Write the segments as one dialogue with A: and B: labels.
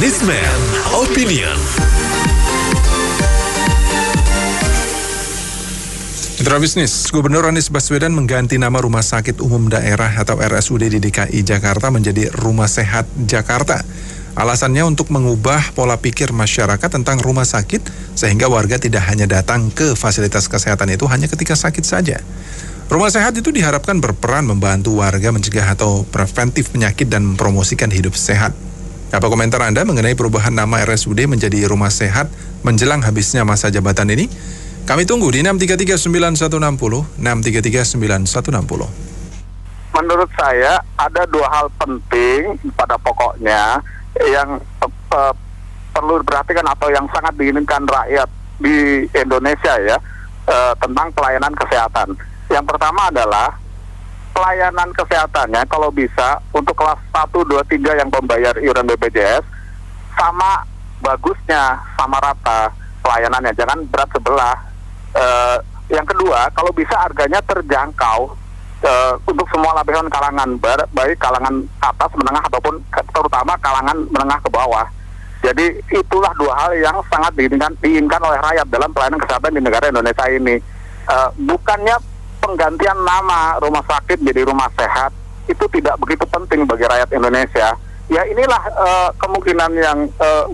A: Anisman Opinion. Mitra bisnis, Gubernur Anies Baswedan mengganti nama Rumah Sakit Umum Daerah atau RSUD di DKI Jakarta menjadi Rumah Sehat Jakarta. Alasannya untuk mengubah pola pikir masyarakat tentang rumah sakit sehingga warga tidak hanya datang ke fasilitas kesehatan itu hanya ketika sakit saja. Rumah sehat itu diharapkan berperan membantu warga mencegah atau preventif penyakit dan mempromosikan hidup sehat. Apa komentar Anda mengenai perubahan nama RSUD menjadi Rumah Sehat menjelang habisnya masa jabatan ini? Kami tunggu di 6339160, 6339160.
B: Menurut saya ada dua hal penting pada pokoknya yang perlu diperhatikan atau yang sangat diinginkan rakyat di Indonesia ya, tentang pelayanan kesehatan. Yang pertama adalah pelayanan kesehatannya kalau bisa untuk kelas 1, 2, 3 yang membayar iuran BPJS sama bagusnya, sama rata pelayanannya, jangan berat sebelah. Yang kedua, kalau bisa harganya terjangkau untuk semua lapisan kalangan, baik kalangan atas, menengah ataupun terutama kalangan menengah ke bawah. Jadi itulah dua hal yang sangat diinginkan oleh rakyat dalam pelayanan kesehatan di negara Indonesia ini. Bukannya penggantian nama rumah sakit jadi rumah sehat itu tidak begitu penting bagi rakyat Indonesia. Ya inilah kemungkinan yang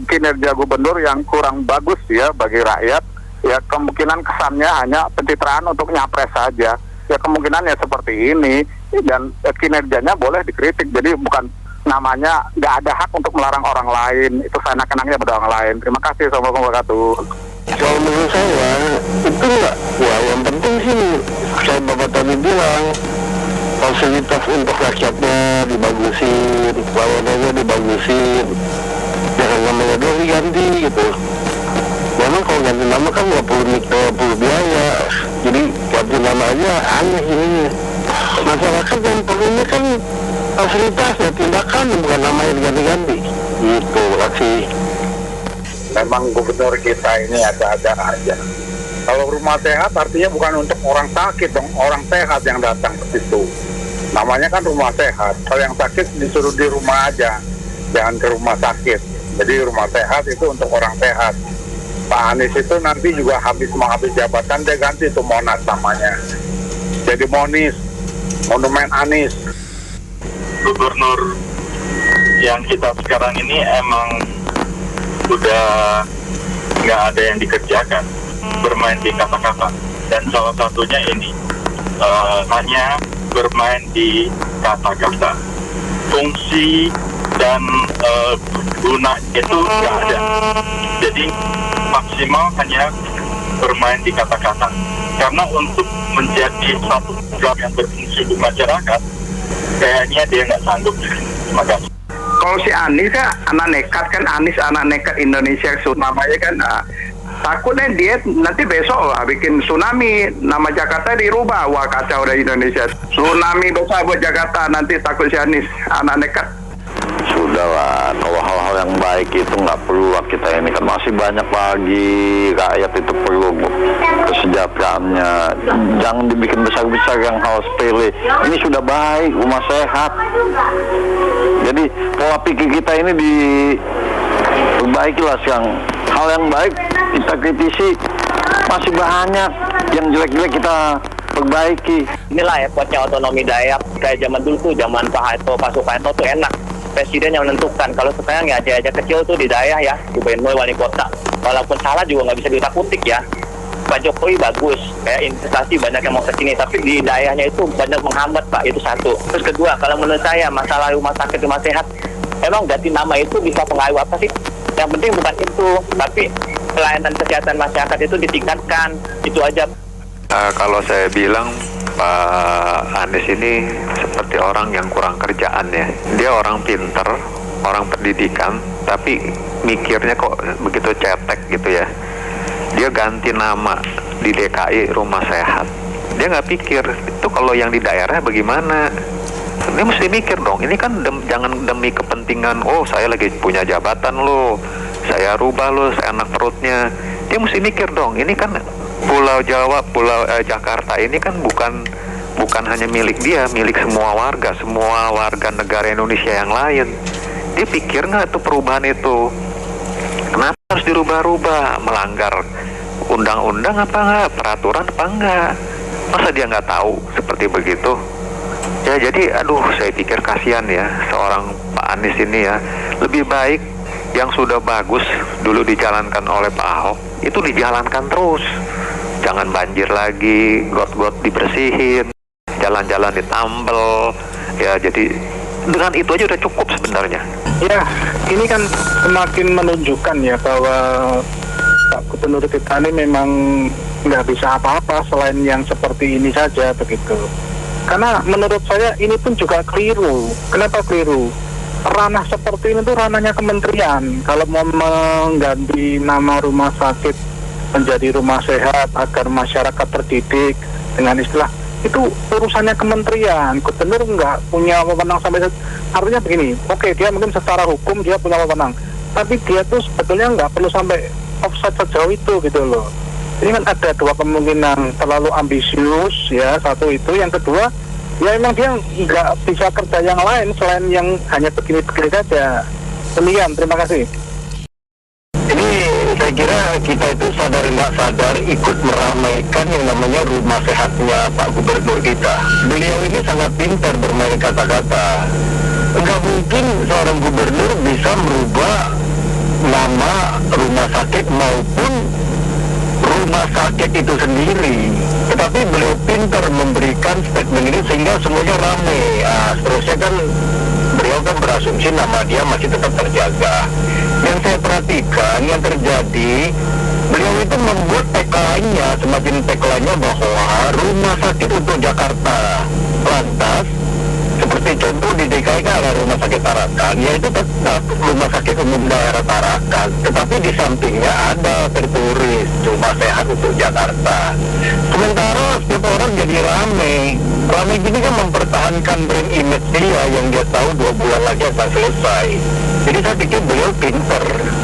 B: kinerja gubernur yang kurang bagus ya bagi rakyat. Ya kemungkinan kesannya hanya pencitraan untuk nyapres saja. Ya kemungkinannya seperti ini dan kinerjanya boleh dikritik. Jadi bukan namanya nggak ada hak untuk melarang orang lain. Itu seenak-enaknya pada orang lain. Terima kasih. Assalamualaikum warahmatullahi wabarakatuh.
C: Kalau menurut saya itu enggak. Ya yang penting sih saya bapak tadi bilang fasilitas untuk rakyatnya dibagusin, pelayanannya dibagusin. Jangan namanya doang diganti gitu. Memang kalau ganti nama kan nggak perlu biaya. Jadi ganti nama aja aneh ini. Masyarakat yang perlunya kan fasilitasnya, tindakan bukan namanya diganti-ganti. Gitu, kasih.
B: Memang gubernur kita ini ada-ada aja. Kalau rumah sehat artinya bukan untuk orang sakit dong, orang sehat yang datang ke situ. Namanya kan rumah sehat. Kalau yang sakit disuruh di rumah aja, jangan ke rumah sakit. Jadi rumah sehat itu untuk orang sehat. Pak Anies itu nanti juga menghabis jabatan dia ganti itu Monas namanya. Jadi Monis, Monumen Anies.
D: Gubernur yang kita sekarang ini emang udah nggak ada yang dikerjakan, bermain di kata-kata, dan salah satunya ini hanya bermain di kata-kata. Fungsi dan guna itu nggak ada. Jadi maksimal hanya bermain di kata-kata. Karena untuk menjadi satu program yang berfungsi di masyarakat, kayaknya dia nggak sanggup. Terima kasih.
B: Kalau si Anies kan anak nekat kan, Anies anak nekat Indonesia namanya kan, takutnya dia nanti besok lah bikin tsunami, nama Jakarta dirubah, wah kacau dari Indonesia. Tsunami besar buat Jakarta, nanti takut si Anies anak nekat.
C: Sudahlah, kalau hal-hal yang baik itu nggak perlu lah kita ini kan masih banyak lagi rakyat itu perlu kesejahteraannya. Jangan dibikin besar-besar yang hal sepele. Ini sudah baik, rumah sehat. Jadi pola pikir kita ini diperbaiki lah sekarang. Hal yang baik kita kritisi, masih banyak yang jelek-jelek kita perbaiki.
E: Inilah ya kuatnya otonomi daerah. Kayak zaman dulu tuh, zaman Pak Harto, Pak Soekarno tuh enak. Presiden yang menentukan. Kalau sekarang ya aja kecil tuh di daerah ya, gubernur, wali kota. Walaupun salah juga nggak bisa ditakutik ya. Pak Jokowi bagus, kayak investasi banyak yang mau ke sini, tapi di daerahnya itu banyak menghambat Pak, itu satu. Terus kedua, kalau menurut saya masalah rumah sakit, rumah sehat, emang ganti nama itu bisa pengaruh apa sih? Yang penting bukan itu, tapi pelayanan kesehatan masyarakat itu ditingkatkan, itu aja.
F: Kalau saya bilang Pak Anies ini seperti orang yang kurang kerjaan ya. Dia orang pinter, orang pendidikan, tapi mikirnya kok begitu cetek gitu ya. Dia ganti nama di DKI Rumah Sehat. Dia nggak pikir, itu kalau yang di daerah bagaimana? Dia mesti mikir dong, ini kan jangan demi kepentingan, oh saya lagi punya jabatan loh, saya rubah loh, saya anak perutnya. Dia mesti mikir dong, ini kan Pulau Jawa, Pulau Jakarta ini kan bukan hanya milik dia, milik semua warga negara Indonesia yang lain. Dia pikir nggak tuh perubahan itu? Kenapa harus dirubah-rubah? Melanggar undang-undang apa nggak? Peraturan apa nggak? Masa dia nggak tahu seperti begitu? Ya jadi aduh, saya pikir kasihan ya seorang Pak Anies ini ya. Lebih baik yang sudah bagus dulu dijalankan oleh Pak Ahok itu dijalankan terus. Jangan banjir lagi, got-got dibersihin, jalan-jalan ditambel. Ya jadi dengan itu aja udah cukup sebenarnya.
G: Ya, ini kan semakin menunjukkan ya bahwa Pak Gubernur kita ini memang nggak bisa apa-apa selain yang seperti ini saja begitu. Karena menurut saya ini pun juga keliru. Kenapa keliru? Ranah seperti ini tuh ranahnya kementerian. Kalau mau mengganti nama rumah sakit menjadi rumah sehat agar masyarakat terdidik dengan istilah itu urusannya kementerian. Gubernur nggak punya wewenang sampai artinya begini. Oke, dia mungkin secara hukum dia punya wewenang, tapi dia tuh sebetulnya nggak perlu sampai offside sejauh itu gitu loh. Ini kan ada dua kemungkinan, terlalu ambisius ya, satu itu, yang kedua ya emang dia nggak bisa kerja yang lain selain yang hanya begini-begini saja. Demikian, terima kasih.
C: Ini saya kira kita itu sadar nggak sadar ikut meramaikan yang namanya rumah sehatnya Pak Gubernur kita. Beliau ini sangat pintar bermain kata-kata. Nggak mungkin seorang gubernur bisa merubah nama rumah sakit maupun rumah sakit itu sendiri. Tetapi beliau pintar memberikan statement ini sehingga semuanya ramai. Seterusnya kan beliau kan berasumsi nama dia masih tetap terjaga. Yang saya perhatikan yang terjadi, beliau itu membuat tagline-nya, semakin tagline-nya bahwa rumah sakit untuk Jakarta. Lantas, seperti contoh di DKI kan ada rumah sakit Tarakan, yaitu tetap rumah sakit umum daerah Tarakan, tetapi di sampingnya ada tertulis rumah sehat untuk Jakarta. Sementara setiap orang jadi rame gini kan mempertahankan brand image dia yang dia tahu 2 bulan lagi akan selesai. Jadi saya pikir beliau pintar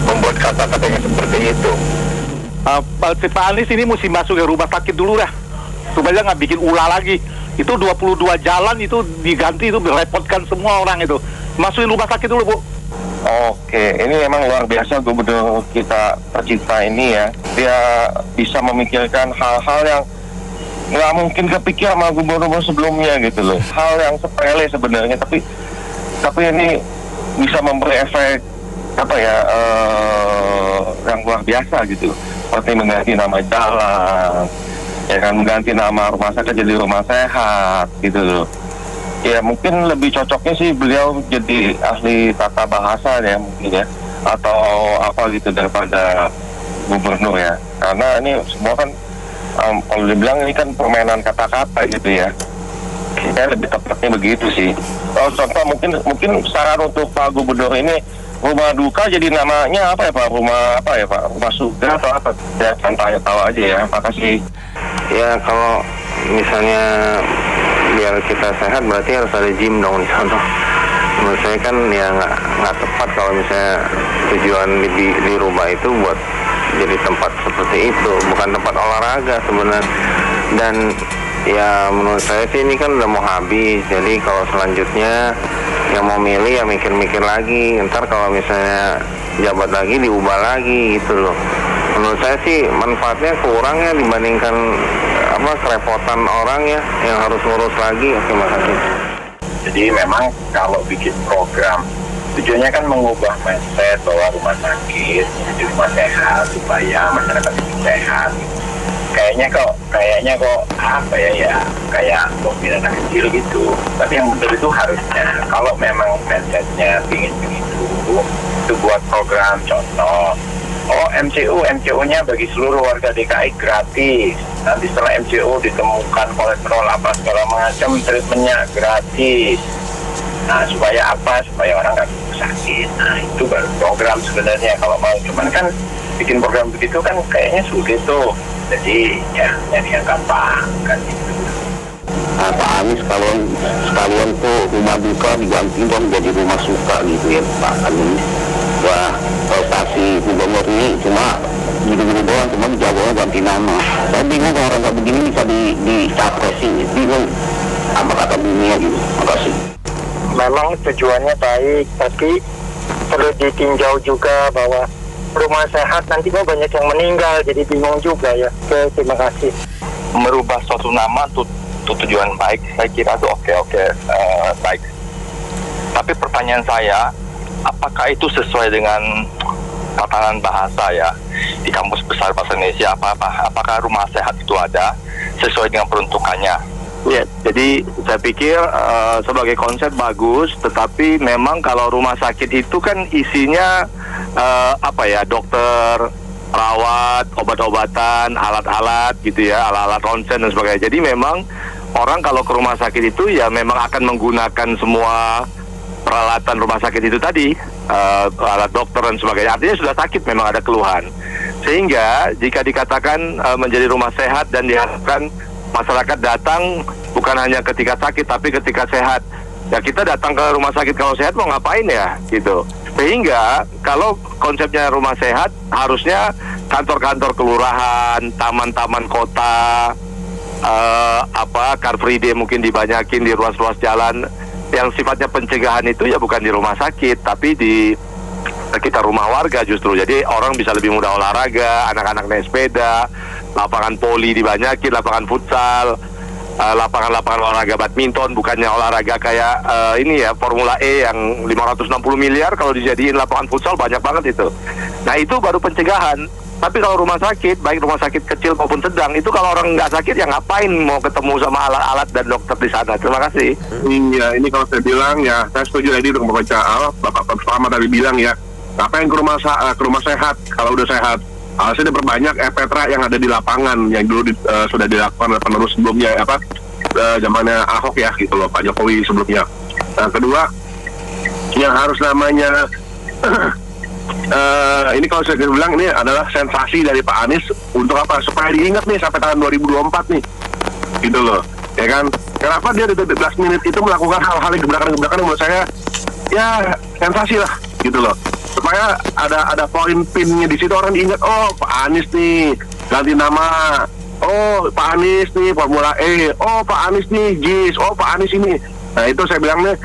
C: membuat kata-katanya seperti itu.
G: Pak Anies ini mesti masuk ke rumah sakit dulu dah, supaya nggak bikin ulah lagi. Itu 22 jalan itu diganti, itu merepotkan semua orang itu. Masukin rumah sakit dulu, Bu.
H: Oke, ini memang luar biasa gubernur kita tercinta ini ya. Dia bisa memikirkan hal-hal yang nggak mungkin kepikir sama gubernur sebelumnya gitu loh. Hal yang sepele sebenarnya, tapi ini bisa memberi efek apa ya, yang luar biasa gitu. Seperti mengganti nama jalan, ya kan, mengganti nama rumah sakit jadi rumah sehat gitu loh. Ya mungkin lebih cocoknya sih beliau jadi ahli tata bahasa ya mungkin ya, atau apa gitu daripada gubernur ya. Karena ini semua kan kalau dibilang ini kan permainan kata-kata gitu ya. Saya lebih tepatnya begitu sih. Kalau contoh mungkin saran untuk Pak Gubernur ini, rumah duka jadi namanya apa ya Pak? Rumah apa ya Pak? Rumah surga atau apa? Ya santai tahu aja ya. Makasih.
F: Ya kalau misalnya biar kita sehat berarti harus ada gym dong di sana. Menurut saya kan ya nggak tepat kalau misalnya tujuan di rumah itu buat jadi tempat seperti itu, bukan tempat olahraga sebenarnya. Dan ya menurut saya sih ini kan udah mau habis, jadi kalau selanjutnya yang mau milih ya mikir-mikir lagi, ntar kalau misalnya jabat lagi diubah lagi gitu loh. Menurut saya sih manfaatnya kurang ya dibandingkan kerepotan orang ya yang harus ngurus lagi. Oke, makasih.
D: Jadi memang kalau bikin program tujuannya kan mengubah mindset bahwa rumah sakit jadi rumah sehat supaya masyarakat hidup sehat. Kayaknya kok apa ya kayak mobil anak kecil gitu. Tapi yang benar itu harusnya kalau memang mindsetnya ingin begitu, itu buat program contoh. MCU-nya bagi seluruh warga DKI gratis. Nanti setelah MCU ditemukan kolesterol apa segala macam, treatmentnya gratis. Nah, supaya apa? Supaya orang nggak sakit. Nah, itu baru program sebenarnya kalau mau. Cuman kan bikin program begitu kan kayaknya sulit tuh. Jadi ya nyari yang gampang kan gitu.
C: Pak Anies kalau sekalian tuh rumah duka diganti dong jadi rumah suka gitu ya Pak Anies. Wah, prestasi gubernur ini cuma gini-gini doang, cuma dijawabnya ganti nama. Saya bingung kalau orang kayak begini bisa dicapresin, bingung apa kata dunia gitu. Makasih.
B: Memang tujuannya baik, tapi
C: perlu ditinjau juga bahwa rumah sehat nanti kok banyak yang meninggal, jadi bingung juga ya. Oke, terima kasih.
H: Merubah suatu nama untuk tujuan baik, saya kira itu oke, baik. Tapi pertanyaan saya, apakah itu sesuai dengan tatanan bahasa ya di Kamus Besar Bahasa Indonesia? Apakah rumah sehat itu ada sesuai dengan peruntukannya?
B: Ya, jadi saya pikir sebagai konsep bagus, tetapi memang kalau rumah sakit itu kan isinya dokter, perawat, obat-obatan, alat-alat gitu ya, alat-alat ronsen dan sebagainya. Jadi memang orang kalau ke rumah sakit itu ya memang akan menggunakan semua peralatan rumah sakit itu tadi, alat dokter dan sebagainya. Artinya sudah sakit, memang ada keluhan. Sehingga jika dikatakan menjadi rumah sehat dan diharapkan masyarakat datang bukan hanya ketika sakit tapi ketika sehat. Ya kita datang ke rumah sakit kalau sehat mau ngapain ya gitu. Sehingga kalau konsepnya rumah sehat harusnya kantor-kantor kelurahan, taman-taman kota, Car Free Day mungkin dibanyakin di ruas-ruas jalan. Yang sifatnya pencegahan itu ya bukan di rumah sakit tapi di sekitar rumah warga justru. Jadi orang bisa lebih mudah olahraga, anak-anak naik sepeda, lapangan poli dibanyakin, lapangan futsal, lapangan-lapangan olahraga badminton, bukannya olahraga kayak ini ya Formula E yang 560 miliar, kalau dijadiin lapangan futsal banyak banget itu. Nah itu baru pencegahan. Tapi kalau rumah sakit, baik rumah sakit kecil maupun sedang, itu kalau orang nggak sakit ya ngapain mau ketemu sama alat-alat dan dokter di sana. Terima kasih.
H: Iya, ini kalau saya bilang ya, saya setuju tadi dengan Bapak Caal, Bapak Selamat tadi bilang ya, ngapain ke rumah sehat kalau udah sehat. Harusnya diperbanyak Petra yang ada di lapangan yang dulu sudah dilakukan oleh penerus sebelumnya zamannya Ahok ya gitu loh, Pak Jokowi sebelumnya. Nah, kedua yang harus namanya ini kalau saya bilang ini adalah sensasi dari Pak Anies untuk apa? Supaya diingat nih sampai tahun 2024 nih gitu loh, ya kan? Kenapa dia di 15 menit itu melakukan hal-hal yang gebrakan-gebrakan menurut saya ya sensasi lah gitu loh. Supaya ada poin pinnya di situ, orang diingat, oh Pak Anies nih ganti nama, oh Pak Anies nih Formula E, oh Pak Anies nih JIS, oh Pak Anies ini. Nah itu saya bilang nih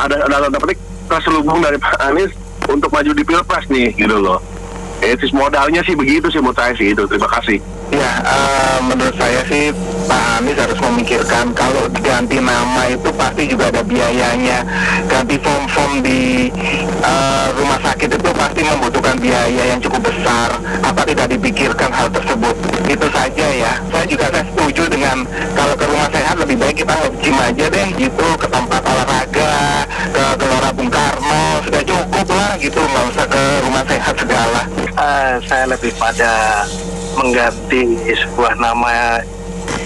H: ada tanda petik terselubung dari Pak Anies untuk maju di Pilpres nih gitu loh. Modalnya sih begitu sih menurut saya sih itu. Terima kasih.
C: Ya, menurut saya sih Pak Anies harus memikirkan kalau ganti nama itu pasti juga ada biayanya. Ganti form-form di rumah sakit itu pasti membutuhkan biaya yang cukup besar. Apa tidak dipikirkan hal tersebut? Itu saja ya. Saya setuju dengan kalau ke rumah sehat lebih baik kita gym aja deh gitu, ke tempat olahraga, ke Gelora Bung Karno, sudah cukup lah gitu, nggak usah ke rumah sehat segala. Saya lebih pada mengganti sebuah nama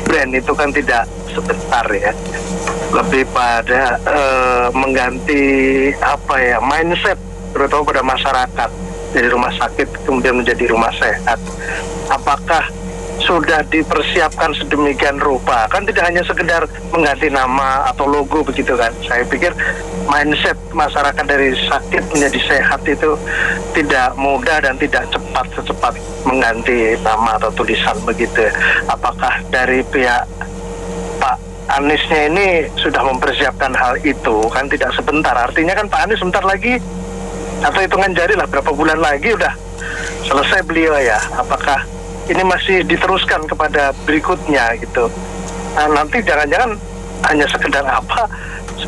C: brand itu kan tidak sebentar ya, lebih pada mengganti mindset terutama pada masyarakat dari rumah sakit kemudian menjadi rumah sehat. Apakah sudah dipersiapkan sedemikian rupa? Kan tidak hanya sekedar mengganti nama atau logo begitu kan. Saya pikir mindset masyarakat dari sakit menjadi sehat itu tidak mudah dan tidak secepat mengganti nama atau tulisan begitu. Apakah dari pihak Pak Aniesnya ini sudah mempersiapkan hal itu? Kan tidak sebentar, artinya kan Pak Anies sebentar lagi atau hitungan jari lah berapa bulan lagi udah selesai beliau ya. Apakah ini masih diteruskan kepada berikutnya gitu? Nah, nanti jangan-jangan hanya sekedar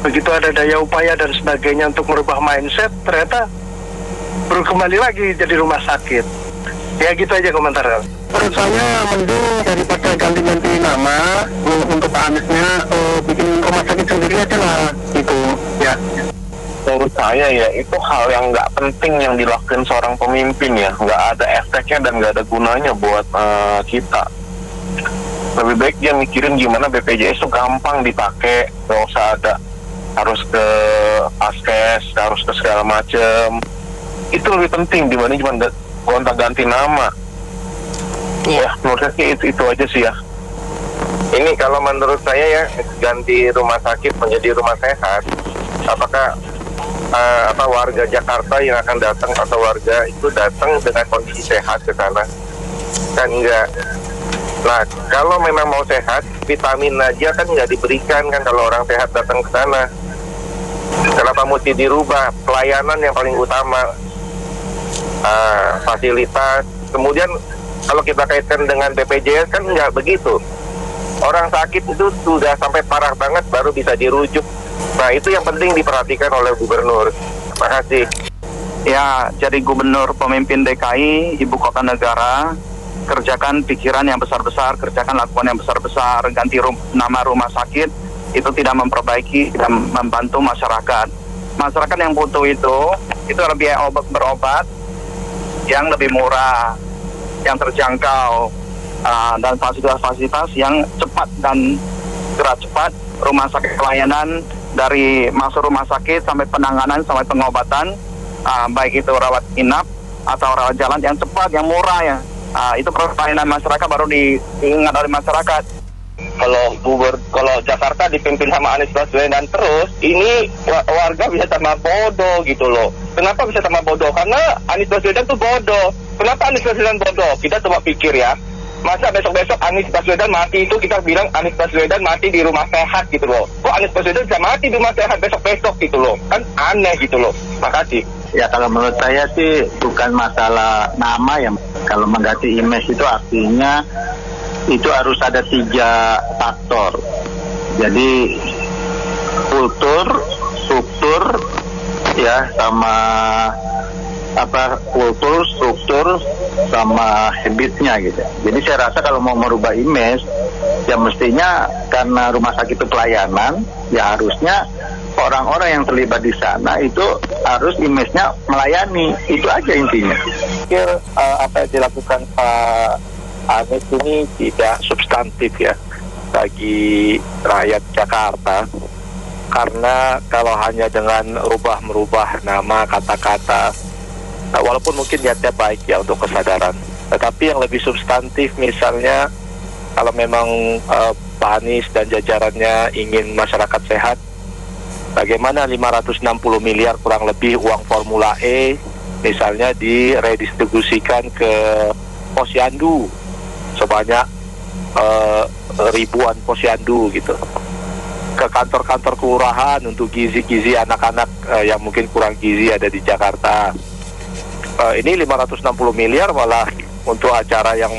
C: begitu ada daya upaya dan sebagainya untuk merubah mindset, ternyata baru kembali lagi jadi rumah sakit. Ya gitu aja komentar.
G: Menurut saya mending daripada ganti-ganti nama untuk Pak Aniesnya bikin rumah sakit sendiri aja lah gitu ya.
H: Menurut saya ya itu hal yang nggak penting yang dilakukan seorang pemimpin ya, nggak ada efeknya dan nggak ada gunanya buat kita. Lebih baik dia mikirin gimana BPJS itu gampang dipakai, nggak usah harus ke Askes, harus ke segala macem. Itu lebih penting dibanding cuma gonta-ganti nama. Iya, menurut saya sih itu aja sih ya. Ini kalau menurut saya ya, ganti rumah sakit menjadi rumah sehat, apakah warga Jakarta yang akan datang atau warga itu datang dengan kondisi sehat ke sana? Kan enggak. Nah, kalau memang mau sehat, vitamin aja kan nggak diberikan kan kalau orang sehat datang ke sana. Kenapa mesti dirubah? Pelayanan yang paling utama, fasilitas. Kemudian kalau kita kaitkan dengan BPJS kan nggak begitu. Orang sakit itu sudah sampai parah banget baru bisa dirujuk. Nah, itu yang penting diperhatikan oleh gubernur. Terima kasih.
B: Ya, jadi gubernur pemimpin DKI, ibu kota negara, kerjakan pikiran yang besar-besar, kerjakan lakukan yang besar-besar, ganti nama rumah sakit, itu tidak memperbaiki, tidak membantu masyarakat. Masyarakat yang butuh itu lebih berobat yang lebih murah, yang terjangkau, dan fasilitas-fasilitas yang cepat dan gerak cepat, rumah sakit pelayanan dari masuk rumah sakit sampai penanganan sampai pengobatan, baik itu rawat inap atau rawat jalan yang cepat, yang murah ya. Itu pelayanan masyarakat baru diingat oleh masyarakat.
H: Kalau Jakarta dipimpin sama Anies Baswedan terus, ini warga bisa tambah bodoh gitu loh. Kenapa bisa tambah bodoh? Karena Anies Baswedan tuh bodoh. Kenapa Anies Baswedan bodoh? Kita coba pikir ya. Masa besok-besok Anies Baswedan mati itu kita bilang Anies Baswedan mati di rumah sehat gitu loh. Kok Anies Baswedan bisa mati di rumah sehat besok-besok gitu loh? Kan aneh gitu loh. Makasih.
C: Ya kalau menurut saya sih bukan masalah nama ya. Kalau mengganti image itu artinya itu harus ada 3 faktor. Jadi kultur, struktur, ya sama kultur, struktur, sama habitnya gitu. Jadi saya rasa kalau mau merubah image, ya mestinya karena rumah sakit itu pelayanan, ya harusnya orang-orang yang terlibat di sana itu harus image-nya melayani. Itu aja intinya.
G: Pikir apa yang dilakukan Pak Anies ini tidak substantif ya bagi rakyat Jakarta. Karena kalau hanya dengan merubah nama, kata-kata, walaupun mungkin niatnya baik ya untuk kesadaran, tetapi yang lebih substantif misalnya kalau memang Pak Anies dan jajarannya ingin masyarakat sehat, bagaimana 560 miliar kurang lebih uang Formula E misalnya diredistribusikan ke posyandu sebanyak ribuan posyandu gitu, ke kantor-kantor kelurahan untuk gizi-gizi anak-anak yang mungkin kurang gizi ada di Jakarta. Ini 560 miliar malah untuk acara yang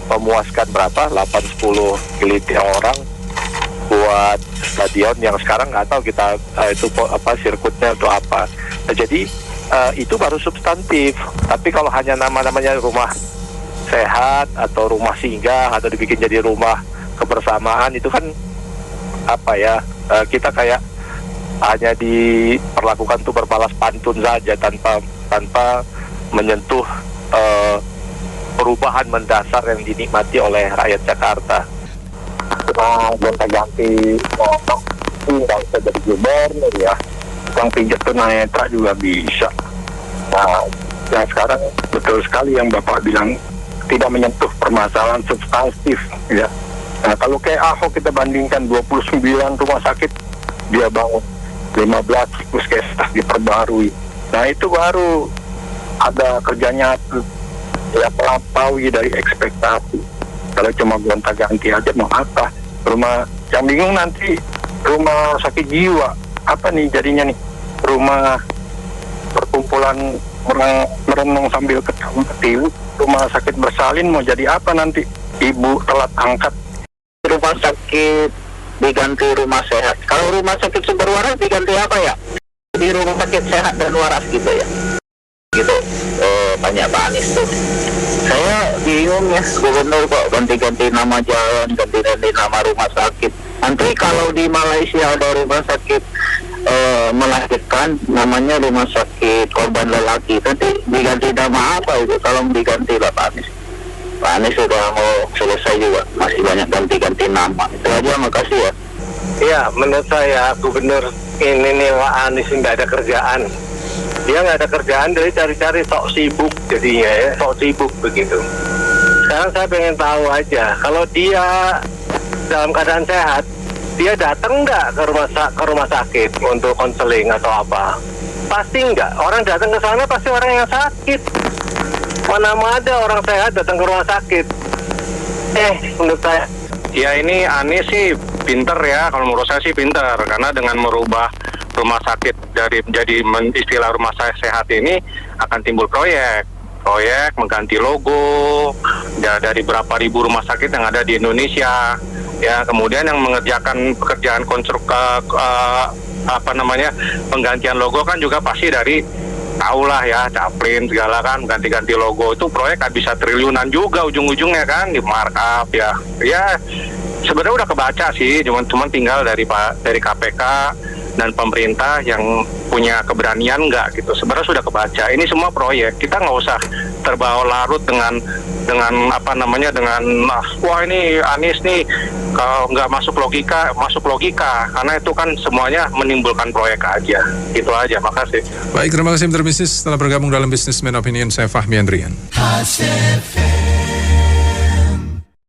G: memuaskan berapa? 8-10 gelintir orang buat stadion yang sekarang nggak tahu kita itu sirkuitnya untuk apa. Nah, jadi itu baru substantif. Tapi kalau hanya namanya rumah sehat atau rumah singgah atau dibikin jadi rumah kebersamaan, itu kan kita kayak hanya diperlakukan tuh berbalas pantun saja tanpa menyentuh perubahan mendasar yang dinikmati oleh rakyat Jakarta.
B: Gonta-ganti nggak usah jadi gubernur ya, tukang pijat tunanetra juga bisa. Nah, yang sekarang betul sekali yang Bapak bilang, tidak menyentuh permasalahan substantif ya. Nah, kalau kayak Ahok kita bandingkan 29 rumah sakit, dia bangun 15 puskesmas diperbarui. Nah, itu baru ada kerjanya ya melampaui dari ekspektasi. Kalau cuma gonta-ganti aja mau apa? Rumah yang bingung nanti rumah sakit jiwa apa nih jadinya nih? Rumah perkumpulan merenung sambil ketiwi. Rumah sakit bersalin mau jadi apa nanti? Ibu telat angkat.
C: Rumah sakit diganti rumah sehat. Kalau rumah sakit sumber waras diganti apa ya? Di rumah sakit sehat dan waras gitu ya. Gitu. Banyak Pak Anies tuh. Saya bingung ya, gubernur kok ganti-ganti nama jalan, ganti-ganti nama rumah sakit. Nanti kalau di Malaysia ada rumah sakit melahirkan, namanya rumah sakit korban lelaki, nanti diganti nama apa itu kalau diganti lah Pak Anies? Pak Anies sudah mau selesai juga, masih banyak ganti-ganti nama. Itu aja, makasih ya.
B: Iya, menurut saya gubernur ini nih Pak Anies nggak ada kerjaan. Dia nggak ada kerjaan, dari cari-cari sok sibuk jadinya ya, sok sibuk begitu. Sekarang saya pengen tahu aja, kalau dia dalam keadaan sehat, dia datang nggak ke rumah sakit untuk konseling atau apa? Pasti nggak. Orang datang ke sana pasti orang yang sakit. Mana ada orang sehat datang ke rumah sakit? Menurut saya.
G: Ya ini Anies sih pinter ya, kalau menurut saya sih pinter, karena dengan merubah
B: rumah sakit dari menjadi istilah rumah sehat ini akan timbul proyek mengganti logo dari berapa ribu rumah sakit yang ada di Indonesia. Ya, kemudian yang mengerjakan pekerjaan penggantian logo kan juga pasti dari tahulah ya, Caplin segala kan, ganti-ganti logo itu proyek kan bisa triliunan juga ujung-ujungnya kan, di markup ya. Ya sebenarnya udah kebaca sih, cuman tinggal dari KPK dan pemerintah yang punya keberanian nggak gitu. Sebenarnya sudah kebaca. Ini semua proyek. Kita nggak usah terbawa larut dengan wah ini Anies nih kalau nggak masuk logika, karena itu kan semuanya menimbulkan proyek aja. Itu aja. Makasih.
A: Baik, terima kasih Mitra Bisnis telah bergabung dalam Businessman Opinion. Saya Fahmi Andrian.